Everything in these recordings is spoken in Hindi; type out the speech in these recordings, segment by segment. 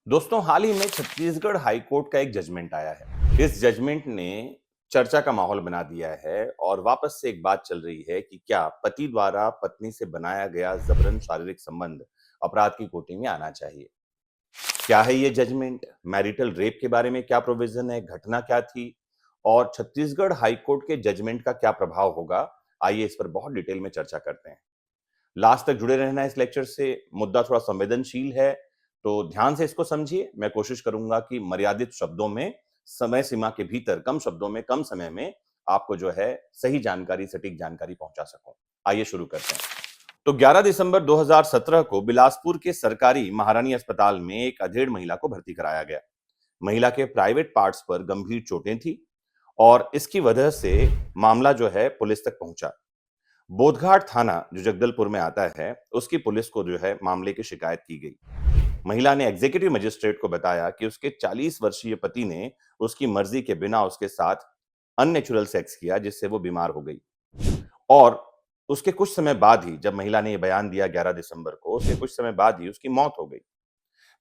दोस्तों, हाल ही में छत्तीसगढ़ हाई कोर्ट का एक जजमेंट आया है। इस जजमेंट ने चर्चा का माहौल बना दिया है और वापस से एक बात चल रही है कि क्या पति द्वारा पत्नी से बनाया गया जबरन शारीरिक संबंध अपराध की कोटि में आना चाहिए। क्या है ये जजमेंट, मैरिटल रेप के बारे में क्या प्रोविजन है, घटना क्या थी और छत्तीसगढ़ हाई कोर्ट के जजमेंट का क्या प्रभाव होगा। आइए इस पर बहुत डिटेल में चर्चा करते हैं। लास्ट तक जुड़े रहना इस लेक्चर से। मुद्दा थोड़ा संवेदनशील है, तो ध्यान से इसको समझिए। मैं कोशिश करूंगा कि मर्यादित शब्दों में, समय सीमा के भीतर, कम शब्दों में, कम समय में आपको जो है सही जानकारी, सटीक जानकारी पहुंचा सकूं। आइए शुरू करते हैं। तो 11 दिसंबर 2017 को बिलासपुर के सरकारी महारानी अस्पताल में एक अधेड़ महिला को भर्ती कराया गया। महिला के प्राइवेट पार्ट्स पर गंभीर चोटें थी और इसकी वजह से मामला जो है पुलिस तक पहुंचा। बोधघाट थाना जो जगदलपुर में आता है, उसकी पुलिस को जो है मामले की शिकायत की गई। महिला ने एग्जीक्यूटिव मजिस्ट्रेट को बताया कि उसके 40 वर्षीय पति ने उसकी मर्जी के बिना उसके साथ अननेचुरल सेक्स किया, जिससे वो बीमार हो गई। और उसके कुछ समय बाद ही, जब महिला ने यह बयान दिया 11 दिसंबर को, उसके कुछ समय बाद ही उसकी मौत हो गई।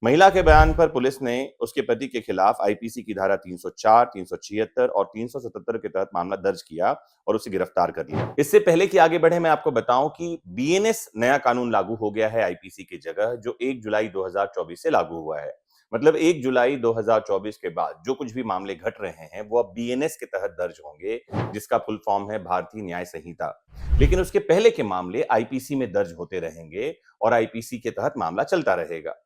महिला के बयान पर पुलिस ने उसके पति के खिलाफ आईपीसी की धारा 304, 376 और 377 के तहत मामला दर्ज किया और उसे गिरफ्तार कर लिया। इससे पहले कि आगे बढ़े, मैं आपको बताऊं कि बीएनएस नया कानून लागू हो गया है आईपीसी की जगह, जो 1 जुलाई 2024 से लागू हुआ है। मतलब 1 जुलाई 2024 के बाद जो कुछ भी मामले घट रहे हैं वो अब बीएनएस के तहत दर्ज होंगे, जिसका फुल फॉर्म है भारतीय न्याय संहिता। लेकिन उसके पहले के मामले आईपीसी में दर्ज होते रहेंगे और आईपीसी के तहत मामला चलता रहेगा।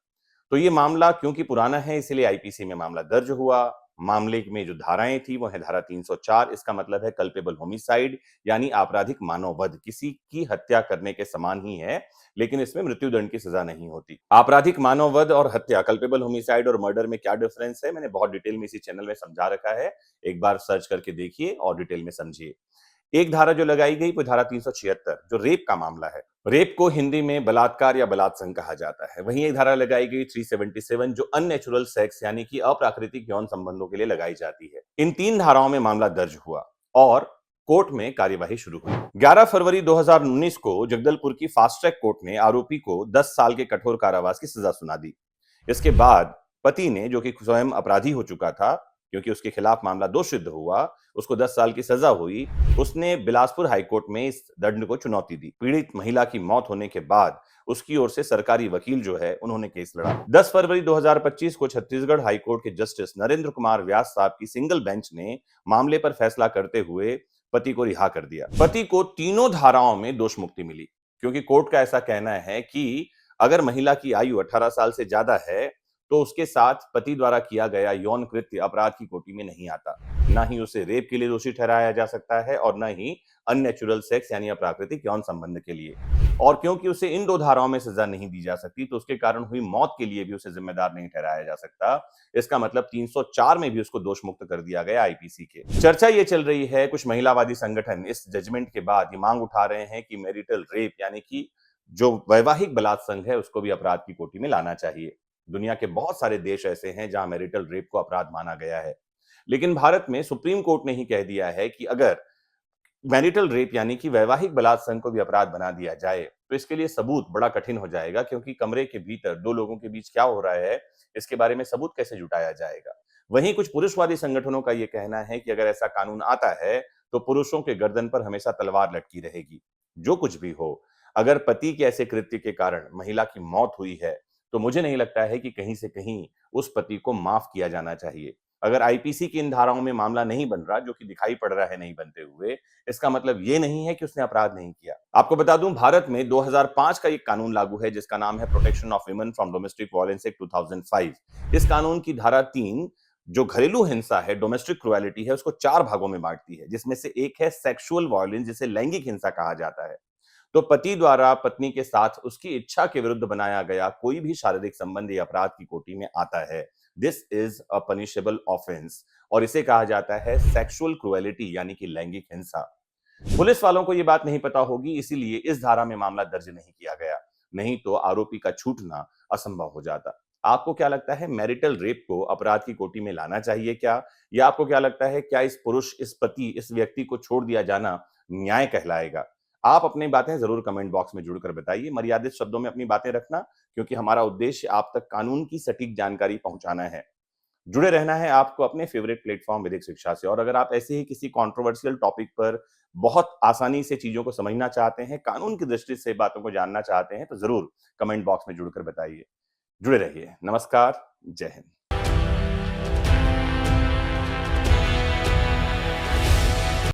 तो ये मामला क्योंकि पुराना है, इसलिए आईपीसी में मामला दर्ज हुआ। मामले में जो धाराएं थी वो है धारा 304। इसका मतलब है कल्पेबल होमिसाइड, यानी आपराधिक मानव वध, किसी की हत्या करने के समान ही है, लेकिन इसमें मृत्युदंड की सजा नहीं होती। आपराधिक मानव वध और हत्या, कल्पेबल होमिसाइड और मर्डर में क्या डिफरेंस है, मैंने बहुत डिटेल में इसी चैनल में समझा रखा है। एक बार सर्च करके देखिए और डिटेल में समझिए। एक धारा जो लगाई गई वो धारा 376, जो रेप का मामला है। रेप को हिंदी में बलात्कार या बलात्संग कहा जाता है। वहीं एक धारा लगाई गई 377, जो अननेचुरल सेक्स यानी कि अप्राकृतिक यौन संबंधों के लिए लगाई जाती है। इन तीन धाराओं में मामला दर्ज हुआ और कोर्ट में कार्यवाही शुरू हुई। 11 फरवरी 2019 को जगदलपुर की फास्ट ट्रैक कोर्ट ने आरोपी को 10 साल के कठोर कारावास की सजा सुना दी। इसके बाद पति ने, जो कि स्वयं अपराधी हो चुका था क्योंकि उसके खिलाफ मामला दोष सिद्ध हुआ, उसको 10 साल की सजा हुई, उसने बिलासपुर हाईकोर्ट में इस दंड को चुनौती दी। पीड़ित महिला की मौत होने के बाद उसकी ओर से सरकारी वकील जो है, उन्होंने केस लड़ा। 10 फरवरी 2025 को छत्तीसगढ़ हाईकोर्ट के जस्टिस नरेंद्र कुमार व्यास साहब की सिंगल बेंच ने मामले पर फैसला करते हुए पति को रिहा कर दिया। पति को तीनों धाराओं में दोष मुक्ति मिली, क्योंकि कोर्ट का ऐसा कहना है कि अगर महिला की आयु 18 साल से ज्यादा है तो उसके साथ पति द्वारा किया गया यौन कृत्य अपराध की कोटि में नहीं आता। ना ही उसे रेप के लिए दोषी ठहराया जा सकता है और न ही अननेचुरल सेक्स यानी अप्राकृतिक यौन संबंध के लिए। और क्योंकि उसे इन दो धाराओं में सजा नहीं दी जा सकती, तो उसके कारण हुई मौत के लिए भी उसे जिम्मेदार नहीं ठहराया जा सकता। इसका मतलब 304 में भी उसको दोष मुक्त कर दिया गया आईपीसी के। चर्चा ये चल रही है, कुछ महिलावादी संगठन इस जजमेंट के बाद ये मांग उठा रहे हैं कि मैरिटल रेप यानी कि जो वैवाहिक बलात्संग है, उसको भी अपराध की कोटि में लाना चाहिए। दुनिया के बहुत सारे देश ऐसे हैं जहां मैरिटल रेप को अपराध माना गया है, लेकिन भारत में सुप्रीम कोर्ट ने ही कह दिया है कि अगर मैरिटल रेप यानी कि वैवाहिक बलात्संग को भी अपराध बना दिया जाए तो इसके लिए सबूत बड़ा कठिन हो जाएगा, क्योंकि कमरे के भीतर दो लोगों के बीच क्या हो रहा है, इसके बारे में सबूत कैसे जुटाया जाएगा। वहीं कुछ पुरुषवादी संगठनों का यह कहना है कि अगर ऐसा कानून आता है तो पुरुषों के गर्दन पर हमेशा तलवार लटकी रहेगी। जो कुछ भी हो, अगर पति के ऐसे कृत्य के कारण महिला की मौत हुई है, तो मुझे नहीं लगता है कि कहीं से कहीं उस पति को माफ किया जाना चाहिए। अगर आईपीसी की इन धाराओं में मामला नहीं बन रहा, जो कि दिखाई पड़ रहा है नहीं बनते हुए, इसका मतलब ये नहीं है कि उसने अपराध नहीं किया। आपको बता दूं, भारत में 2005 का एक कानून लागू है जिसका नाम है protection of women from domestic violence act 2005। इस कानून की धारा 3, जो घरेलू हिंसा है, डोमेस्टिक क्रुएलिटी है, उसको 4 भागों में बांटती है, जिसमें से एक है सेक्सुअल वायलेंस, जिसे लैंगिक हिंसा कहा जाता है। तो पति द्वारा पत्नी के साथ उसकी इच्छा के विरुद्ध बनाया गया कोई भी शारीरिक संबंध या अपराध की कोटि में आता है। This is a punishable offence और इसे कहा जाता है सेक्सुअल क्रुएलिटी यानी कि लैंगिक हिंसा। पुलिस वालों को यह बात नहीं पता होगी, इसीलिए इस धारा में मामला दर्ज नहीं किया गया, नहीं तो आरोपी का छूटना असंभव हो जाता। आपको क्या लगता है, मैरिटल रेप को अपराध की कोटि में लाना चाहिए क्या? या आपको क्या लगता है, क्या इस पुरुष, इस पति, इस व्यक्ति को छोड़ दिया जाना न्याय कहलाएगा? आप अपनी बातें ज़रूर कमेंट बॉक्स में जुड़कर बताइए। मर्यादित शब्दों में अपनी बातें रखना, क्योंकि हमारा उद्देश्य आप तक कानून की सटीक जानकारी पहुँचाना है। जुड़े रहना है आपको अपने फ़ेवरेट प्लेटफ़ॉर्म विधिक शिक्षा से, और अगर आप ऐसे ही किसी कंट्रोवर्शियल टॉपिक पर बहुत आसानी से चीज़ों को समझना चाहते हैं, कानून की दृष्टि से बातों को जानना चाहते हैं, तो ज़रूर कमेंट बॉक्स में जुड़कर बताइए। जुड़े रहिए। नमस्कार, जय हिंद।